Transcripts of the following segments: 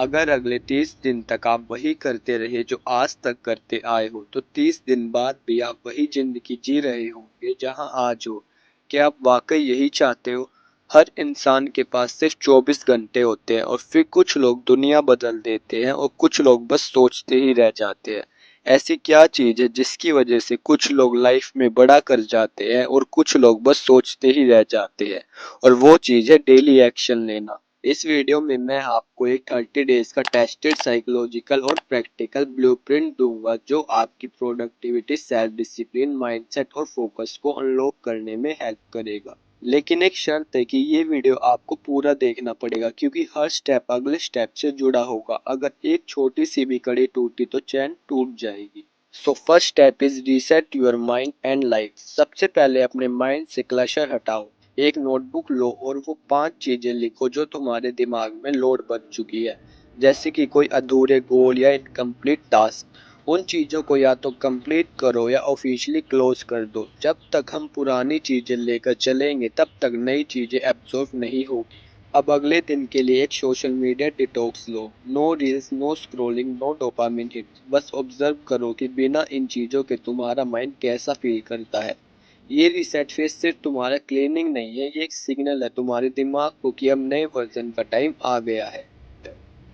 अगर अगले 30 दिन तक आप वही करते रहे जो आज तक करते आए हो, तो 30 दिन बाद भी आप वही जिंदगी जी रहे होंगे जहां आज हो। क्या आप वाकई यही चाहते हो? हर इंसान के पास सिर्फ 24 घंटे होते हैं और फिर कुछ लोग दुनिया बदल देते हैं और कुछ लोग बस सोचते ही रह जाते हैं। ऐसी क्या चीज है जिसकी वजह से कुछ लोग लाइफ में बड़ा कर जाते हैं और कुछ लोग बस सोचते ही रह जाते हैं? और वो चीज है डेली एक्शन लेना। इस वीडियो में मैं आपको एक 30 डेज का टेस्टेड साइकोलॉजिकल और प्रैक्टिकल ब्लूप्रिंट दूंगा जो आपकी प्रोडक्टिविटी, सेल्फ डिसिप्लिन, माइंडसेट और फोकस को अनलॉक करने में हेल्प करेगा। लेकिन एक शर्त है कि ये वीडियो आपको पूरा देखना पड़ेगा, क्योंकि हर स्टेप अगले स्टेप से जुड़ा होगा। अगर एक छोटी सी भी कड़ी टूटी तो चैन टूट जाएगी। So first step is reset your mind and life. सबसे पहले अपने माइंड से क्लटर हटाओ। एक नोटबुक लो और वो 5 चीजें लिखो जो तुम्हारे दिमाग में लोड बन चुकी है, जैसे कि कोई अधूरे गोल या इनकम्प्लीट टास्क। उन चीजों को या तो कंप्लीट करो या ऑफिशियली क्लोज कर दो। जब तक हम पुरानी चीजें लेकर चलेंगे तब तक नई चीजें एब्जॉर्ब नहीं होगी। अब अगले दिन के लिए एक सोशल मीडिया डिटॉक्स लो। No reels, no scrolling, no dopamine hit. बस ऑब्जर्व करो कि बिना इन चीजों के तुम्हारा माइंड कैसा फील करता है। ये रीसेट फेज सिर्फ तुम्हारा क्लीनिंग नहीं है, ये एक सिग्नल है तुम्हारे दिमाग को कि अब नए वर्जन का टाइम आ गया है।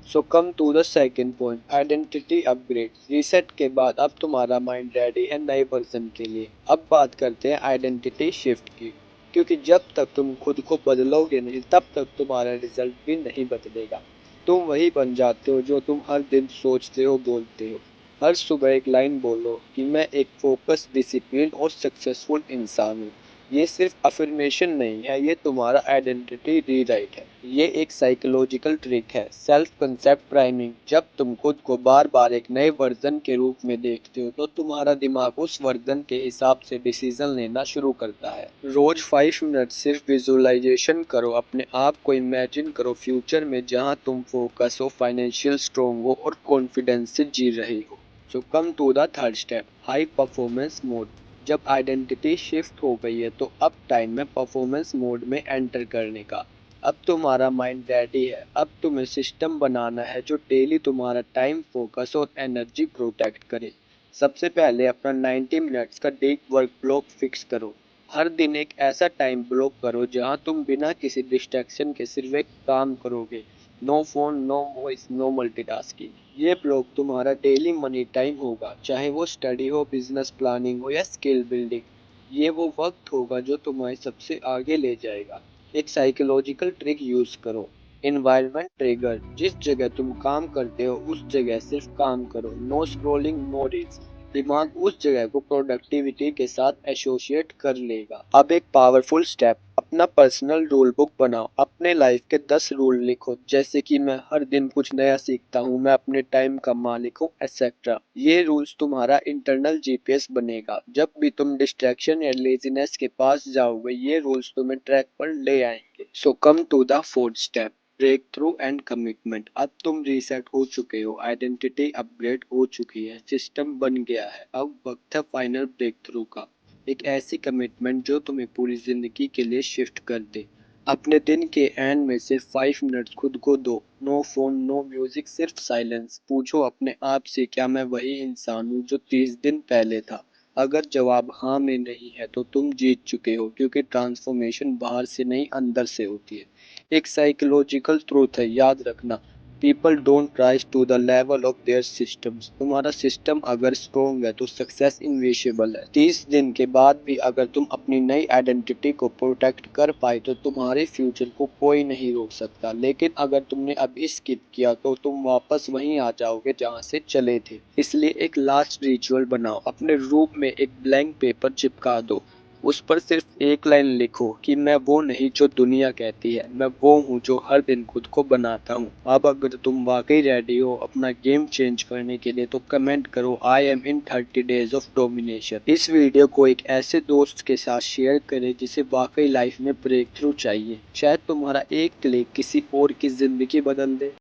So come to the second point, identity upgrade. Reset के बाद अब तुम्हारा माइंड रेडी है नए वर्जन के लिए। अब बात करते हैं आइडेंटिटी शिफ्ट की, क्योंकि जब तक तुम खुद को बदलोगे नहीं तब तक तुम्हारा रिजल्ट भी नहीं बदलेगा। तुम वही बन जाते हो जो तुम हर दिन सोचते हो, बोलते हो। हर सुबह एक लाइन बोलो कि मैं एक फोकस, डिसिप्लिन और सक्सेसफुल इंसान हूँ। ये सिर्फ अफर्मेशन नहीं है, ये तुम्हारा आइडेंटिटी रीराइट है। ये एक साइकोलॉजिकल ट्रिक है, सेल्फ कंसेप्ट प्राइमिंग। जब तुम खुद को बार बार एक नए वर्जन के रूप में देखते हो तो तुम्हारा दिमाग उस वर्जन के हिसाब से डिसीजन लेना शुरू करता है। रोज 5 मिनट सिर्फ विजुअलाइजेशन करो। अपने आप को इमेजिन करो फ्यूचर में जहां तुम फोकस हो, फाइनेंशियल स्ट्रोंग हो और कॉन्फिडेंस से जी रही हो। So come to the third step, high performance mode. जब आइडेंटिटी शिफ्ट हो गई है तो अब टाइम है परफॉर्मेंस मोड में एंटर करने का। अब तुम्हारा माइंड रेडी है। अब तुम्हें सिस्टम बनाना है जो डेली तुम्हारा टाइम, फोकस और एनर्जी प्रोटेक्ट करे। सबसे पहले अपना 90 मिनट्स का डीप वर्क ब्लॉक फिक्स करो। हर दिन एक ऐसा टाइम ब्लॉक करो जहां तुम बिना किसी डिस्ट्रैक्शन के सिर्फ एक काम करोगे। No phone, no voice, no multitasking. ये ब्लॉक तुम्हारा डेली मनी टाइम होगा, चाहे वो स्टडी हो, बिजनेस प्लानिंग हो या स्किल बिल्डिंग। ये वो वक्त होगा जो तुम्हें सबसे आगे ले जाएगा। एक साइकोलॉजिकल ट्रिक यूज करो, एनवायरनमेंट ट्रिगर। जिस जगह तुम काम करते हो उस जगह सिर्फ काम करो। No scrolling, no reels. दिमाग उस जगह को प्रोडक्टिविटी के साथ एसोसिएट कर लेगा। अब एक पावरफुल स्टेप, अपना पर्सनल रूल बुक बनाओ। अपने लाइफ के 10 रूल लिखो, जैसे कि मैं हर दिन कुछ नया सीखता हूँ, मैं अपने टाइम का मालिक हूँ, एक्सेट्रा। ये रूल्स तुम्हारा इंटरनल जीपीएस बनेगा। जब भी तुम डिस्ट्रैक्शन या लेजीनेस के पास जाओगे ये रूल्स तुम्हें ट्रैक पर ले आएंगे। So come to the fourth step, break through and commitment. अब तुम रीसेट हो चुके हो, आइडेंटिटी अपग्रेड हो चुकी है, सिस्टम बन गया है। अब वक्त है फाइनल ब्रेक थ्रू का। एक ऐसी कमिटमेंट जो तुम्हें पूरी जिंदगी के लिए शिफ्ट कर दे। अपने दिन के एंड में सिर्फ 5 मिनट खुद को दो। नो फोन, नो म्यूजिक, सिर्फ साइलेंस। पूछो अपने आप से, क्या मैं वही इंसान हूँ जो 30 दिन पहले था? अगर जवाब हाँ में नहीं है तो तुम जीत चुके हो, क्योंकि ट्रांसफॉर्मेशन बाहर से नहीं अंदर से होती है। एक साइकोलॉजिकल ट्रूथ है, याद रखना। People don't rise to the level of their systems. तुम्हारा सिस्टम अगर स्ट्रोंग है तो सक्सेस इनविजिबल है। 30 दिन के बाद भी अगर तुम अपनी नई आइडेंटिटी को प्रोटेक्ट कर पाए तो तुम्हारे फ्यूचर को कोई नहीं रोक सकता। लेकिन अगर तुमने अभी स्किप किया तो तुम वापस वहीं आ जाओगे जहां से चले थे। इसलिए एक लास्ट रिचुअल बनाओ, अपने रूम में एक ब्लैंक पेपर चिपका दो। उस पर सिर्फ एक लाइन लिखो कि मैं वो नहीं जो दुनिया कहती है, मैं वो हूँ जो हर दिन खुद को बनाता हूँ। अब अगर तुम वाकई रेडी हो अपना गेम चेंज करने के लिए तो कमेंट करो, I am in 30 days of domination. इस वीडियो को एक ऐसे दोस्त के साथ शेयर करें जिसे वाकई लाइफ में ब्रेक थ्रू चाहिए। शायद तुम्हारा एक क्लिक किसी और की जिंदगी बदल दे।